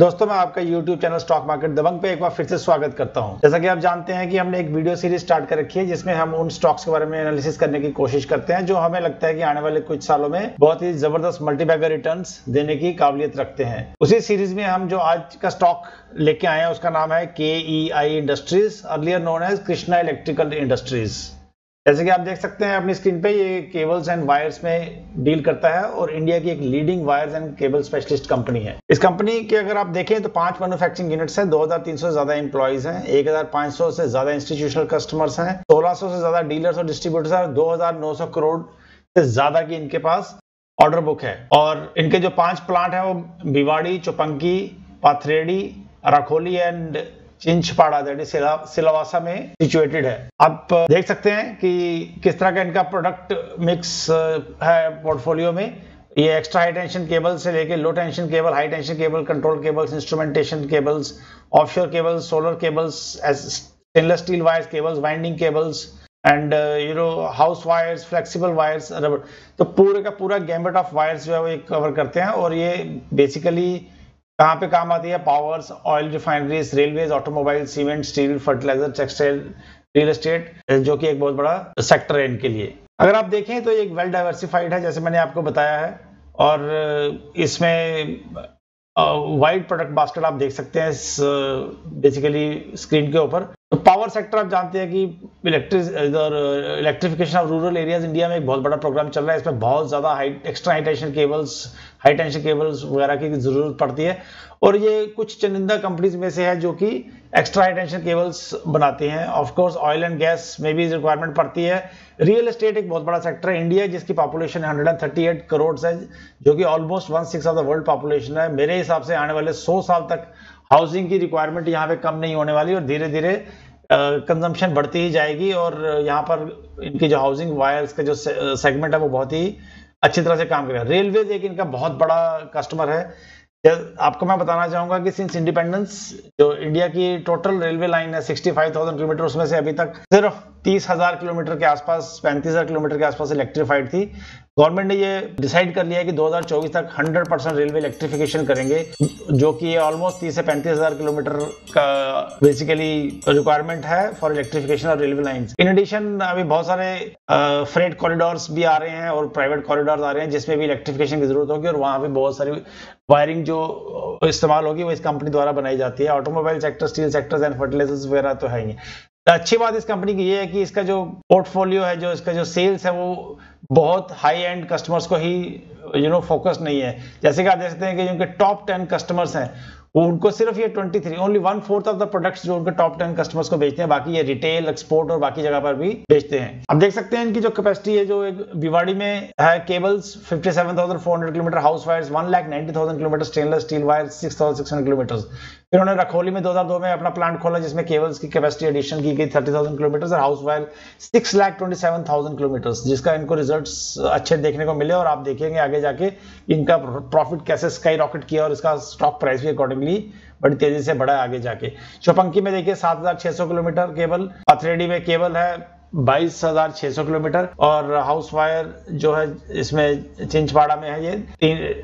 दोस्तों मैं आपका YouTube चैनल स्टॉक मार्केट दबंग पे एक बार फिर से स्वागत करता हूं। जैसा कि आप जानते हैं कि हमने एक वीडियो सीरीज स्टार्ट कर रखी है जिसमें हम उन स्टॉक्स के बारे में एनालिसिस करने की कोशिश करते हैं जो हमें लगता है कि आने वाले कुछ सालों में बहुत ही जबरदस्त मल्टीबैगर रिटर्न्स देने की काबिलियत रखते हैं। उसी सीरीज में हम जो आज का स्टॉक लेके आए हैं उसका नाम है KEI industries, earlier known as Krishna electrical industries. जैसे कि आप देख सकते हैं अपनी स्क्रीन पे, ये केबल्स एंड वायर्स में डील करता है और इंडिया की एक leading wires and cable specialist company है। इस कंपनी के अगर आप देखें तो 5 मैन्युफैक्चरिंग यूनिट्स हैं, 2300 से ज्यादा एम्प्लॉइज हैं, 1500 से ज्यादा इंस्टीट्यूशनल कस्टमर्स हैं, 1600 से ज्यादा डीलर्स और डिस्ट्रीब्यूटर्स हैं, 2900 करोड़ से ज्यादा की इनके पास ऑर्डर बुक है। और इनके जो 5 प्लांट है वो भिवाड़ी, चौपंकी, पाथरेडी, रखोली एंड चिंचपाड़ा सिलवासा में सिचुएटेड है। आप देख सकते हैं कि किस तरह का इनका प्रोडक्ट मिक्स है पोर्टफोलियो में। ये एक्स्ट्रा हाई टेंशन केबल से लेके low tension cable, high tension cable, control cables, instrumentation cables, offshore cables, solar cables, stainless steel wires cables, winding cables and house wires, flexible wires, rubber. तो पूरे का पूरा गैम्बट of wires जो है वो cover करते हैं। और ये बेसिकली कहाँ पे काम आती है? Powers, oil refineries, railways, automobile, cement, steel, fertilizer, textile, real estate, जो कि एक बहुत बड़ा सेक्टर है इनके लिए। अगर आप देखें तो एक वेल डाइवर्सिफाइड है जैसे मैंने आपको बताया है, और इसमें वाइड प्रोडक्ट बास्केट आप देख सकते हैं बेसिकली स्क्रीन के ऊपर। तो पावर सेक्टर आप जानते हैं कि electrification of rural areas India में एक बहुत बड़ा प्रोग्राम चल रहा है। इसमें बहुत ज्यादा extra high tension cables, high tension cables वगैरह की जरूरत पड़ती है। और ये कुछ चुनिंदा कंपनीज में से है जो कि एक्स्ट्रा हाई टेंशन केबल्स बनाती हैं। Of course oil and gas में भी रिक्वायरमेंट पड़ती है। रियल एस्टेट एक बहुत बड़ा सेक्टर है इंडिया जिसकी पॉपुलेशन 138 करोड़ है, जो कि almost 1/6 of the world population है। मेरे हिसाब से आने वाले 100 साल तक हाउसिंग की रिक्वायरमेंट यहाँ पे कम नहीं होने वाली और धीरे धीरे कंजम्पशन बढ़ती ही जाएगी। और यहाँ पर इनकी जो हाउसिंग वायर्स का जो सेगमेंट है वो बहुत ही अच्छी तरह से काम करेगा। रेलवेज एक इनका बहुत बड़ा कस्टमर है। आपको मैं बताना चाहूंगा कि सिंस इंडिपेंडेंस जो इंडिया की टोटल रेलवे लाइन है 65,000 किलोमीटर, उसमें से अभी तक सिर्फ 30,000 किलोमीटर के आसपास, 35,000 किलोमीटर के आसपास इलेक्ट्रीफाइड थी। गवर्नमेंट ने ये डिसाइड कर लिया है कि 2024 तक 100% रेलवे इलेक्ट्रिफिकेशन करेंगे, जो कि ऑलमोस्ट 30 से 35,000 किलोमीटर का बेसिकली रिक्वायरमेंट है for electrification of railway lines. In addition अभी बहुत सारे फ्रेट कॉरिडोर्स भी आ रहे हैं और प्राइवेट कॉरिडोर्स आ रहे हैं जिसमें भी इलेक्ट्रिफिकेशन की जरूरत होगी, और वहां पे बहुत सारी वायरिंग जो इस्तेमाल होगी वो इस कंपनी द्वारा बनाई जाती है। Automobile sector, steel sectors and fertilizers वगैरह तो है ही। अच्छी बात इस कंपनी की ये है कि इसका जो पोर्टफोलियो है, जो इसका जो सेल्स है, वो बहुत हाई एंड कस्टमर्स को ही फोकस नहीं है। जैसे कि आप देख सकते हैं कि जिनके टॉप 10 कस्टमर्स हैं वो उनको सिर्फ ये 23 ओनली 1/4 ऑफ द प्रोडक्ट्स जो उनके टॉप 10 कस्टमर्स को बेचते हैं, बाकी ये रिटेल, एक्सपोर्ट और बाकी जगह पर भी बेचते हैं। आप देख सकते हैं इनकी जो कैपेसिटी है, जो एक भिवाड़ी में है cables 57,400 kilometre, house wires 1,90,000 kilometre, stainless steel wires 6,600 kilometre. फिर उन्होंने रखोली में 2002 में अपना प्लांट खोला जिसमें केबल्स की कैपेसिटी एडिशन की गई 30,000 किलोमीटर और हाउस वायर 6,27,000 किलोमीटर, जिसका इनको रिजल्ट्स अच्छे देखने को मिले। और आप देखेंगे आगे जाके इनका प्रॉफिट कैसे स्काई रॉकेट किया और इसका स्टॉक प्राइस भी अकॉर्डिंगली बड़ी तेजी से बढ़ा है आगे जाके। चौपंकी में देखिए 7,600 किलोमीटर केबल, पाथरेडी में केबल है 22,600 किलोमीटर, और हाउस वायर जो है इसमें चिंचपाड़ा में है ये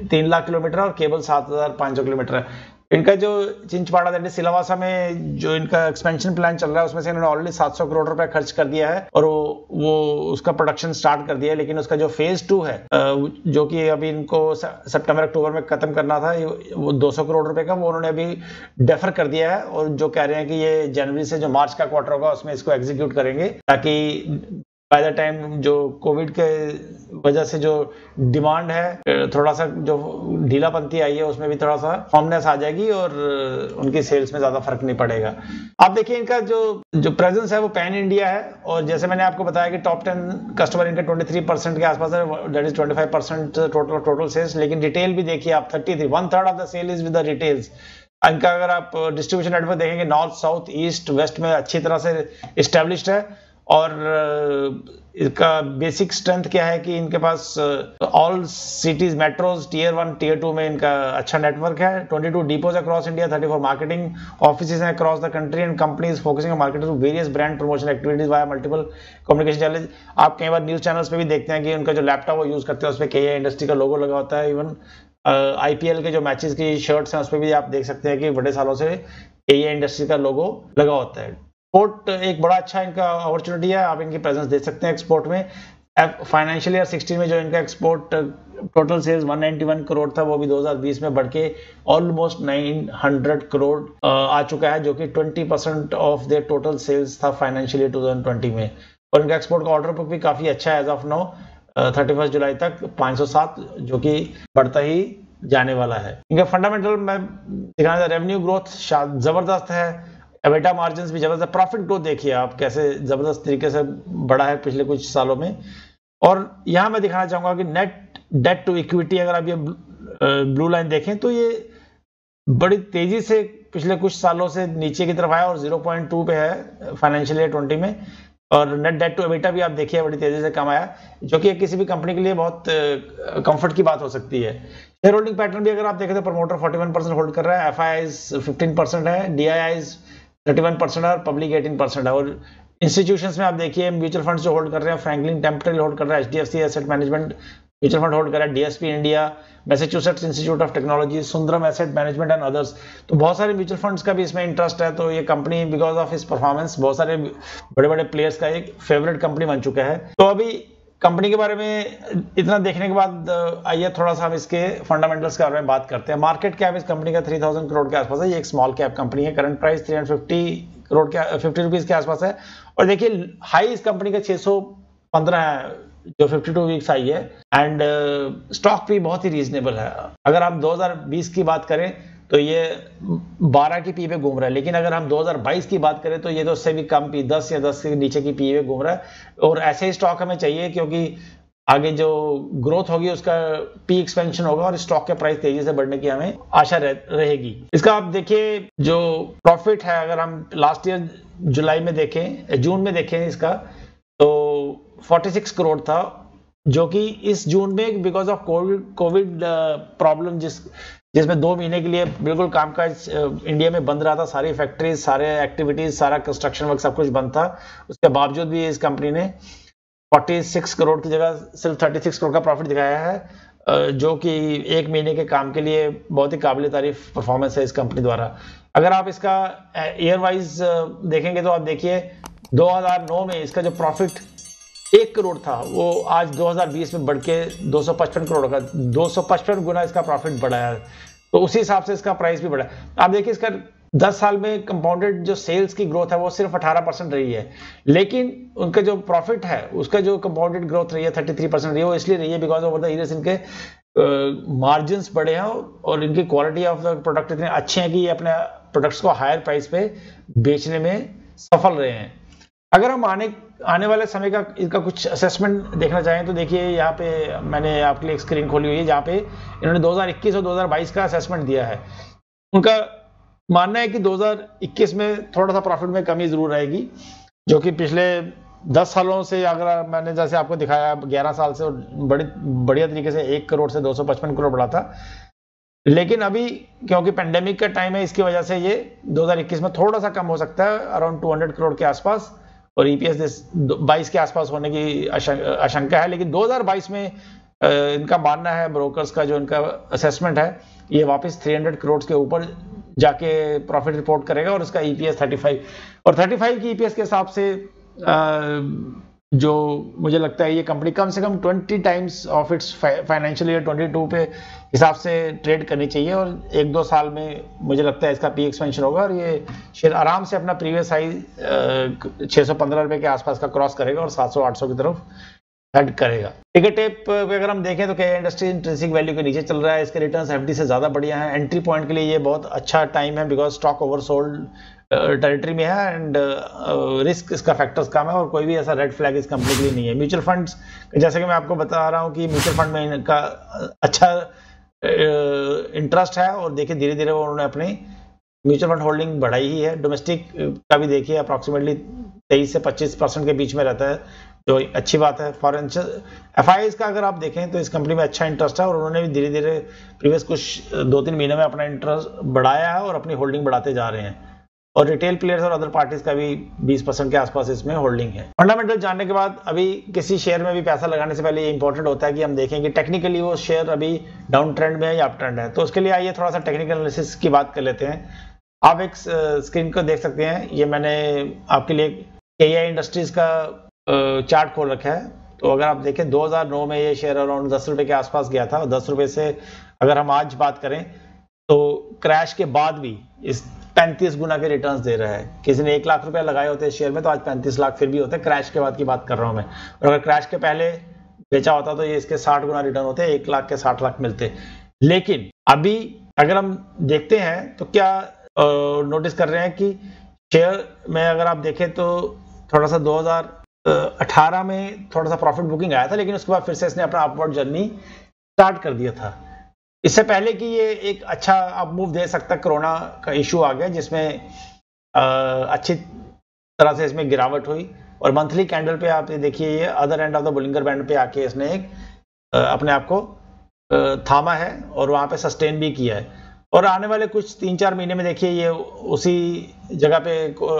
3 लाख किलोमीटर और केबल 7,500 किलोमीटर है। इनका जो चिंचपाड़ा दैट इज सिलवासा में जो इनका एक्सपेंशन प्लान चल रहा है उसमें से इन्होंने ऑलरेडी 700 करोड़ रुपए खर्च कर दिया है और वो उसका प्रोडक्शन स्टार्ट कर दिया है। लेकिन उसका जो फेज 2 है जो कि अभी इनको सितंबर अक्टूबर में खत्म करना था, वो 200 करोड़ रुपए का, वो उन्होंने अभी डेफर कर दिया है। और जो कह रहे हैं कि ये जनवरी से जो मार्च का क्वार्टर होगा उसमें इसको एग्जीक्यूट करेंगे, ताकि बाय द टाइम जो कोविड के वजह से जो डिमांड है थोड़ा सा जो ढीलापंती आई है उसमें भी थोड़ा सा फॉर्मनेस आ जाएगी और उनकी सेल्स में ज्यादा फर्क नहीं पड़ेगा। आप देखिए इनका जो प्रेजेंस है वो पैन इंडिया है, और जैसे मैंने आपको बताया कि टॉप 10 कस्टमर इनके 23% के आसपास है, दैट इज 25% टोटल सेल्स। लेकिन रिटेल भी देखिए आप 33, 1/3 of the sale is with the retails. इनका अगर आप डिस्ट्रीब्यूशन नेटवर्क देखेंगे नॉर्थ, साउथ, ईस्ट, वेस्ट में अच्छी तरह से इस्टेब्लिश्ड है। और इसका बेसिक स्ट्रेंथ क्या है कि इनके पास all cities, metros, tier 1, tier 2 में इनका अच्छा नेटवर्क है। 22 depots across India, 34 marketing offices हैं across the country and companies focusing on marketing through various brand promotion activities via multiple communication channels. आप कई बार न्यूज चैनल्स पे भी देखते हैं कि उनका जो लैपटॉप वो यूज करते हैं उसमें KEI इंडस्ट्री का लोगो लगा होता है। इवन आईपीएल के जो मैचेस की शर्ट्स हैं उस पर भी आप देख सकते हैं कि बड़े सालों से ये इंडस्ट्री का लोगो लगा होता है। एक्सपोर्ट एक बड़ा अच्छा इनका अपॉर्चुनिटी है, आप इनकी प्रेजेंस देख सकते हैं एक्सपोर्ट में। फाइनेंशियल ईयर 16 में जो इनका एक्सपोर्ट टोटल सेल्स 191 करोड़ था, वो भी 2020 में बढ़ के ऑलमोस्ट 900 करोड़ आ चुका है, जो कि 20% ऑफ देयर टोटल सेल्स था फाइनेंशियल ईयर 2020 में। और इनका एक्सपोर्ट का ऑर्डर बुक भी काफी अच्छा है एज ऑफ नाउ 31 जुलाई तक 507, जो कि बढ़ता ही जाने वाला है। इनका फंडामेंटल मैं दिखाना, रेवेन्यू ग्रोथ जबरदस्त है, एबिटा मार्जिन्स भी जबरदस्त, प्रॉफिट ग्रोथ देखिए आप कैसे जबरदस्त तरीके से बढ़ा है पिछले कुछ सालों में। और यहां मैं दिखाना चाहूंगा कि नेट डेट टू इक्विटी, अगर आप ये ब्लू लाइन देखें तो ये बड़ी तेजी से पिछले कुछ सालों से नीचे की तरफ आया और 0.2 पे है फाइनेंशियल ईयर 20 में। और नेट डेट टू एबिटा भी आप देखिए बड़ी तेजी से कम आया, जो कि किसी भी कंपनी के लिए बहुत कंफर्ट की बात हो सकती है। शेयर होल्डिंग पैटर्न भी अगर आप देखें तो प्रमोटर 41% होल्ड कर रहा है, एफआईआईज 15% है, डीआईआईज 31% है और पब्लिक 18% है। और इंस्टीट्यूशंस में आप देखिए म्यूचुअल फंड्स जो होल्ड कर रहे हैं, फ्रैंकलिन टेम्परेरी होल्ड कर रहा है, HDFC asset management mutual fund hold कर रहा है, DSP India, Massachusetts institute of technology, Sundaram asset management and others. तो बहुत सारे म्यूचुअल फंड्स का भी इसमें इंटरेस्ट है। तो ये कंपनी बिकॉज ऑफ इस परफॉर्मेंस बहुत सारे बड़े बड़े प्लेयर्स का एक फेवरेट कंपनी बन चुका है। तो अभी कंपनी के बारे में इतना देखने के बाद आइए थोड़ा सा हम इसके फंडामेंटल्स के बारे में बात करते हैं। मार्केट कैप इस कंपनी का 3000 करोड़ के आसपास है, ये एक स्मॉल कैप कंपनी है। करंट प्राइस 350 करोड़ के 50 रुपीज के आसपास है। और देखिए हाई इस कंपनी का 615 है, जो 52 वीक्स आई है। एंड स्टॉक भी बहुत ही रीजनेबल है। अगर आप 2020 की बात करें तो ये 12 की पी पे घूम रहा है, लेकिन अगर हम 2022 की बात करें तो ये तो उससे भी कम पी, 10 या 10 के नीचे की पी पे घूम रहा है। और ऐसे ही स्टॉक हमें चाहिए, क्योंकि आगे जो ग्रोथ होगी उसका पी एक्सपेंशन होगा और स्टॉक के प्राइस तेजी से बढ़ने की हमें आशा रहेगी। इसका आप देखिए जो प्रॉफिट है, अगर हम लास्ट ईयर जुलाई में देखें, जून में देखें इसका, तो 46 करोड़ था, जो कि इस जून में बिकॉज ऑफ कोविड प्रॉब्लम जिसमें 2 महीने के लिए बिल्कुल कामकाज इंडिया में बंद रहा था, सारी फैक्ट्रीज, सारे एक्टिविटीज, सारा कंस्ट्रक्शन वर्क सब कुछ बंद था। उसके बावजूद भी इस कंपनी ने 46 करोड़ की जगह सिर्फ 36 करोड़ का प्रॉफिट दिखाया है, जो कि 1 महीने के काम के लिए बहुत ही काबिल तारीफ परफॉर्मेंस है इस कंपनी द्वारा। अगर आप इसका ईयर वाइज देखेंगे तो आप देखिए 2009 में इसका जो प्रॉफिट 1 करोड़ था, वो आज 2020 में बढ़ के 255 करोड़ का 255 गुना इसका प्रॉफिट बढ़ा है। तो उसी हिसाब से इसका प्राइस भी बढ़ा है। आप देखिए इसका 10 साल में कंपाउंडेड जो सेल्स की ग्रोथ है वो सिर्फ 18% रही है, लेकिन उनका जो प्रॉफिट है उसका जो कंपाउंडेड ग्रोथ रही है 33% रही है। वो इसलिए रही है बिकॉज ओवर द ईयर्स इनके मार्जिन्स बढ़े हैं और इनकी क्वालिटी ऑफ द प्रोडक्ट इतने अच्छे हैं कि ये अपने प्रोडक्ट्स को हायर प्राइस पे बेचने में सफल रहे हैं। अगर हम आने वाले समय का इसका कुछ असेसमेंट देखना चाहें तो देखिए यहाँ पे मैंने आपके लिए एक स्क्रीन खोली हुई है, जहाँ पे इन्होंने 2021 और 2022 का असेसमेंट दिया है। उनका मानना है कि 2021 में थोड़ा सा प्रॉफिट में कमी जरूर रहेगी, जो कि पिछले 10 सालों से, अगर मैंने जैसे आपको दिखाया 11 साल से बड़ी बढ़िया तरीके से 1 करोड़ से 255 करोड़ बढ़ा था। लेकिन अभी क्योंकि पेंडेमिक का टाइम है, इसकी वजह से ये 2021 में थोड़ा सा कम हो सकता है, अराउंड 200 करोड़ के आसपास, और ईपीएस 22 के आसपास होने की आशंका है। लेकिन 2022 में इनका मानना है, ब्रोकर्स का जो इनका असेसमेंट है, ये वापस 300 करोड़ के ऊपर जाके प्रॉफिट रिपोर्ट करेगा और इसका ईपीएस 35 और 35 की ईपीएस के हिसाब से जो मुझे लगता है ये कंपनी कम से कम 20 times of its financial year 22 पे हिसाब से ट्रेड करनी चाहिए। और 1-2 साल में मुझे लगता है इसका पी एक्सपेंशन होगा और ये शेयर आराम से अपना प्रीवियस हाई 615 रुपए के आसपास का क्रॉस करेगा और 700-800 की तरफ हेड करेगा। टिकट टेप पे अगर हम देखें तो क्या इंडस्ट्री इंट्रिंसिक वैल्यू के नीचे चल रहा है, इसके रिटर्न्स एफडी से ज्यादा बढ़िया हैं। एंट्री पॉइंट के लिए ये बहुत अच्छा टाइम है बिकॉज स्टॉक ओवरसोल्ड टेरिटरी में है एंड रिस्क इसका फैक्टर्स कम है और कोई भी ऐसा रेड फ्लैग इस कंपनी के लिए नहीं है। म्यूचुअल फंड्स, जैसे कि मैं आपको बता रहा हूँ कि म्यूचुअल फंड में इनका अच्छा इंटरेस्ट है और देखिए धीरे धीरे उन्होंने अपनी म्यूचुअल फंड होल्डिंग बढ़ाई ही है। डोमेस्टिक का भी देखिए अप्रॉक्सीमेटली 23 से 25% के बीच में रहता है, जो अच्छी बात है। फॉरेन एफआईआईज का अगर आप देखें तो इस कंपनी में अच्छा इंटरेस्ट है और उन्होंने भी धीरे धीरे प्रीवियस कुछ 2-3 महीने में अपना इंटरेस्ट बढ़ाया है और अपनी होल्डिंग बढ़ाते जा रहे हैं। और रिटेल प्लेयर्स और अदर पार्टीज का भी 20% के आसपास इसमें होल्डिंग है। फंडामेंटल जानने के बाद अभी किसी शेयर में भी पैसा लगाने से पहले ये इंपॉर्टेंट होता है कि हम देखें कि टेक्निकली वो शेयर अभी डाउन ट्रेंड में है या अप ट्रेंड है। तो उसके लिए आइए थोड़ा सा टेक्निकल एनालिसिस की बात कर लेते हैं। आप एक स्क्रीन को देख सकते हैं, ये मैंने आपके लिए KEI इंडस्ट्रीज का चार्ट खोल रखा है। तो अगर आप देखें 2009 में ये शेयर अराउंड 10 रुपए के आसपास गया था। 10 रुपए से अगर हम आज बात करें तो क्रैश के बाद भी इस 35 गुना के रिटर्न्स दे रहा है। किसी ने 1 लाख रुपए लगाए होते हैं शेयर में तो आज 35 लाख फिर भी होते हैं। क्रैश के बाद की बात कर रहा हूं मैं, और अगर क्रैश के पहले बेचा होता तो ये इसके 60 गुना रिटर्न होते, 1 लाख के 60 लाख मिलते। लेकिन अभी अगर हम देखते हैं तो क्या नोटिस कर रहे हैं कि शेयर में अगर आप देखें तो थोड़ा सा 2018 में थोड़ा सा प्रॉफिट बुकिंग आया था, लेकिन उसके बाद फिर से इसने अपना अपवर्ड जर्नी स्टार्ट कर दिया था। इससे पहले कि ये एक अच्छा अप मूव दे सकता, कोरोना का इशू आ गया जिसमें अच्छी तरह से इसमें गिरावट हुई, और मंथली कैंडल पे आप देखिए ये other end of the Bollinger band पे आके इसने एक अपने आप को थामा है और वहां पे सस्टेन भी किया है। और आने वाले कुछ 3-4 महीने में देखिए ये उसी जगह पे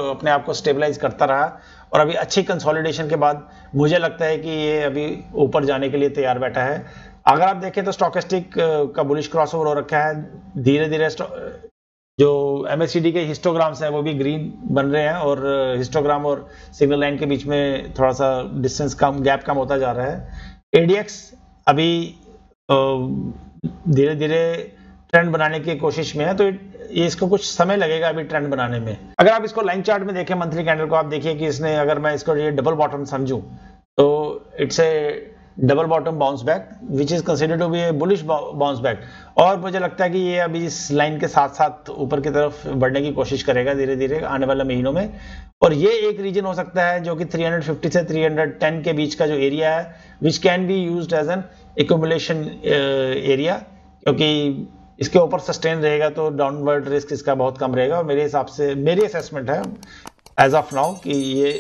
अपने आप को स्टेबलाइज करता रहा, और अभी अच्छी कंसोलिडेशन के बाद मुझे लगता है कि ये अभी ऊपर जाने के लिए तैयार बैठा है। अगर आप देखें तो स्टॉकेस्टिक का बुलिश क्रॉसओवर हो रखा है। धीरे धीरे जो MACD के हिस्टोग्राम्स हैं वो भी ग्रीन बन रहे हैं, और हिस्टोग्राम और सिग्नल लाइन के बीच में थोड़ा सा डिस्टेंस कम, गैप कम होता जा रहा है। ADX अभी धीरे धीरे ट्रेंड बनाने की कोशिश में है, तो ये इसको कुछ समय लगेगा अभी ट्रेंड बनाने में। अगर आप इसको लाइन चार्ट में देखें मंथली कैंडल को, आप देखिए कि इसने, अगर मैं इसको ये डबल बॉटम समझूं तो it's a double bottom bounce back which is considered to be a bullish bounce back, और मुझे लगता है कि ये अभी इस लाइन के साथ साथ ऊपर की तरफ बढ़ने की कोशिश करेगा धीरे धीरे आने वाले महीनों में। और ये एक रीजन हो सकता है जो कि 350 से 310 के बीच का जो एरिया है, which can be used as an accumulation area, क्योंकि इसके ऊपर सस्टेन रहेगा तो डाउनवर्ड रिस्क इसका बहुत कम रहेगा। और मेरे हिसाब से, मेरी असेसमेंट है एज ऑफ नाउ कि ये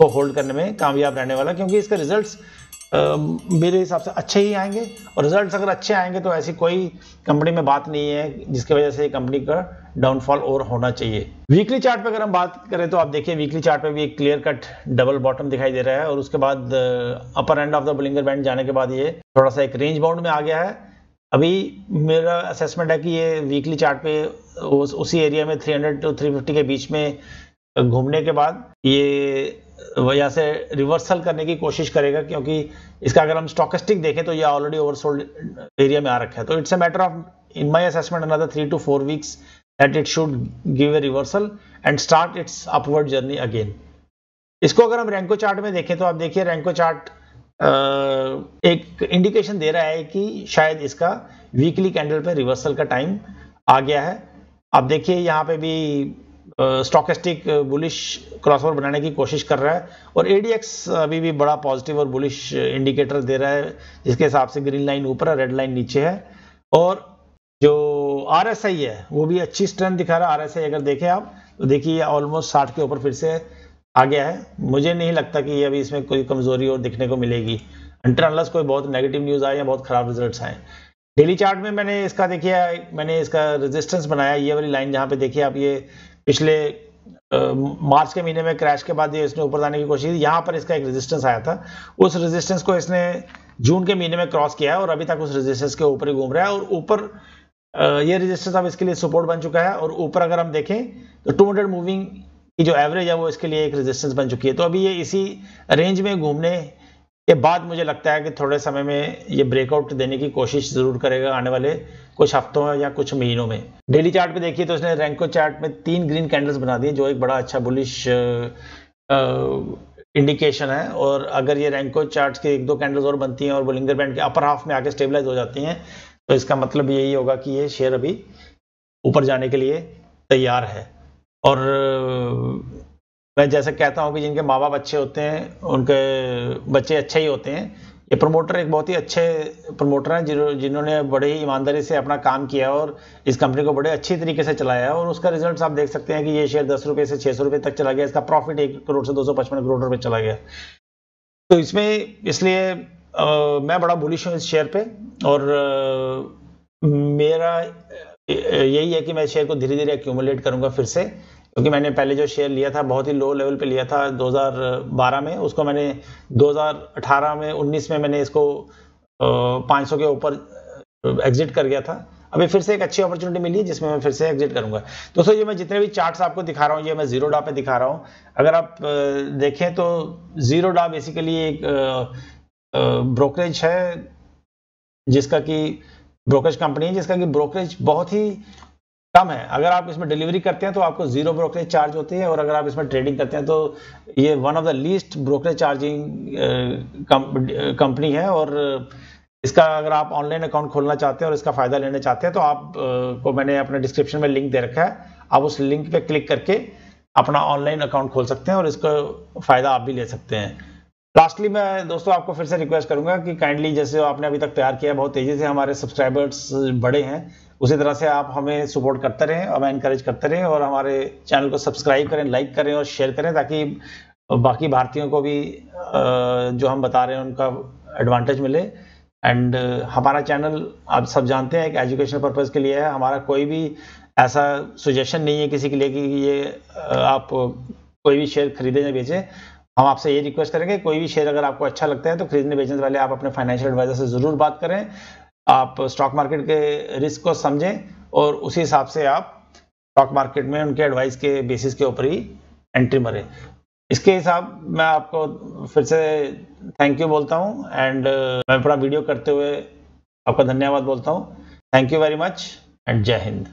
को होल्ड करने में कामयाब रहने वाला, क्योंकि इसके रिजल्ट्स मेरे हिसाब से अच्छे ही आएंगे, और रिजल्ट्स अगर अच्छे आएंगे तो ऐसी कोई कंपनी में बात नहीं है जिसकी वजह से कंपनी का डाउनफॉल और होना चाहिए। वीकली चार्ट पे अगर हम बात करें तो आप देखिए वीकली चार्ट पे भी एक क्लियर कट डबल बॉटम दिखाई दे रहा है, और उसके बाद अपर and of the Bollinger band जाने के बाद ये थोड़ा सा एक रेंज बाउंड में आ गया है। अभी मेरा असेसमेंट है कि ये वीकली चार्ट पे उसी एरिया में 300 to 350 के बीच में घूमने के बाद ये वजह से रिवर्सल करने की कोशिश करेगा, क्योंकि इसका अगर हम स्टॉकेस्टिक देखें तो ये ऑलरेडी ओवरसोल्ड एरिया में आ रखा है। तो it's a matter of, in my assessment, another 3 to 4 weeks that it should give a reversal and start it's upward journey again. इसको अगर हम रैंको चार्ट में देखें तो आप देखिए रैंको चार्ट एक इंडिकेशन दे रहा है कि शायद इसका वीकली कैंडल पे रिवर्सल का टाइम आ गया है। आप देखिए यहाँ पे भी स्टॉकेस्टिक बुलिश क्रॉसओवर बनाने की कोशिश कर रहा है, और ADX अभी भी बड़ा पॉजिटिव और बुलिश इंडिकेटर दे रहा है, जिसके हिसाब से ग्रीन लाइन ऊपर है, रेड लाइन नीचे है। और जो RSI है वो भी अच्छी स्ट्रेंथ दिखा रहा है। RSI अगर देखें आप तो देखिए ऑलमोस्ट 60 के ऊपर फिर से आ गया है। मुझे नहीं लगता कि अभी इसमें कोई कमजोरी और दिखने को मिलेगी, अनटिल अनलेस कोई बहुत नेगेटिव न्यूज आए या बहुत खराब रिजल्ट्स आए। डेली चार्ट में मैंने इसका देखिए, मैंने इसका रेजिस्टेंस बनाया, ये वाली लाइन जहाँ पे देखिए आप, ये पिछले मार्च के महीने में क्रैश के बाद ये इसने ऊपर जाने की कोशिश की, यहाँ पर इसका एक रेजिस्टेंस आया था। उस रेजिस्टेंस को इसने जून के महीने में क्रॉस किया है और अभी तक उस रेजिस्टेंस के ऊपर ही घूम रहा है, और ऊपर ये रेजिस्टेंस अब इसके लिए सपोर्ट बन चुका है। और ऊपर अगर हम देखें तो 200 मूविंग की जो एवरेज है वो इसके लिए एक रेजिस्टेंस बन चुकी है। तो अभी ये इसी रेंज में घूमने के बाद मुझे लगता है कि थोड़े समय में ये ब्रेकआउट देने की कोशिश जरूर करेगा आने वाले कुछ हफ्तों या कुछ महीनों में। डेली चार्ट पे देखिए तो इसने रैंको चार्ट में 3 ग्रीन कैंडल्स बना दिए, जो एक बड़ा अच्छा बुलिश इंडिकेशन है। और अगर ये रैंको चार्ट के 1-2 कैंडल्स और बनती हैं और बुलिंगर बैंड के अपर हाफ में आके स्टेबलाइज हो जाती हैं, तो इसका मतलब यही होगा कि ये शेयर अभी ऊपर जाने के लिए तैयार है। और मैं जैसे कहता हूं कि जिनके माँ बाप अच्छे होते हैं उनके बच्चे अच्छे ही होते हैं। ये प्रमोटर एक बहुत ही अच्छे प्रमोटर हैं जिन्होंने बड़े ही ईमानदारी से अपना काम किया और इस कंपनी को बड़े अच्छी तरीके से चलाया है, और उसका रिजल्ट आप देख सकते हैं कि ये शेयर 10 रुपए से 600 रुपए तक चला गया। इसका प्रॉफिट 1 करोड़ से 255 करोड़ रुपए चला गया। तो इसमें इसलिए मैं बड़ा बुलिश हूँ इस शेयर पे, और मेरा यही है कि मैं शेयर को धीरे धीरे एक्यूमुलेट करूंगा फिर से, क्योंकि मैंने पहले जो शेयर लिया था बहुत ही लो लेवल पे लिया था 2012 में, उसको मैंने 2018 में 19 में मैंने इसको 500 के ऊपर एग्जिट कर गया था। अभी फिर से एक अच्छी अपॉर्चुनिटी मिली जिसमें मैं फिर से एग्जिट करूंगा। दोस्तों ये मैं जितने भी चार्ट्स आपको दिखा रहा हूँ ये मैं जीरोडा पे दिखा रहा हूँ। अगर आप देखें तो जीरोडा बेसिकली एक ब्रोकरेज है जिसका कि ब्रोकरेज कंपनी है जिसका कि ब्रोकरेज बहुत ही कम है। अगर आप इसमें डिलीवरी करते हैं तो आपको जीरो ब्रोकरेज चार्ज होती है, और अगर आप इसमें ट्रेडिंग करते हैं तो ये one of the least brokerage charging company है। और इसका अगर आप ऑनलाइन अकाउंट खोलना चाहते हैं और इसका फायदा लेना चाहते हैं तो आप को मैंने अपने डिस्क्रिप्शन में लिंक दे रखा है, आप उस लिंक पे क्लिक करके अपना ऑनलाइन अकाउंट खोल सकते हैं और इसका फायदा आप भी ले सकते हैं। लास्टली मैं दोस्तों आपको फिर से रिक्वेस्ट करूंगा कि काइंडली जैसे आपने अभी तक तैयार किया, बहुत तेजी से हमारे सब्सक्राइबर्स बढ़े हैं, उसी तरह से आप हमें सपोर्ट करते रहें, हमें इनकरेज करते रहें और हमारे चैनल को सब्सक्राइब करें, लाइक करें और शेयर करें, ताकि बाकी भारतीयों को भी जो हम बता रहे हैं उनका एडवांटेज मिले। एंड हमारा चैनल आप सब जानते हैं एक एजुकेशनल पर्पज़ के लिए है। हमारा कोई भी ऐसा सजेशन नहीं है किसी के लिए कि ये आप कोई भी शेयर खरीदें या बेचें। हम आपसे ये रिक्वेस्ट करेंगे कोई भी शेयर अगर आपको अच्छा लगता है तो खरीदने बेचने से पहले आप अपने फाइनेंशियल एडवाइजर से ज़रूर बात करें। आप स्टॉक मार्केट के रिस्क को समझें और उसी हिसाब से आप स्टॉक मार्केट में उनके एडवाइस के बेसिस के ऊपर ही एंट्री मारें। इसके हिसाब मैं आपको फिर से थैंक यू बोलता हूँ एंड मैं पूरा वीडियो करते हुए आपका धन्यवाद बोलता हूँ। Thank you very much and जय हिंद।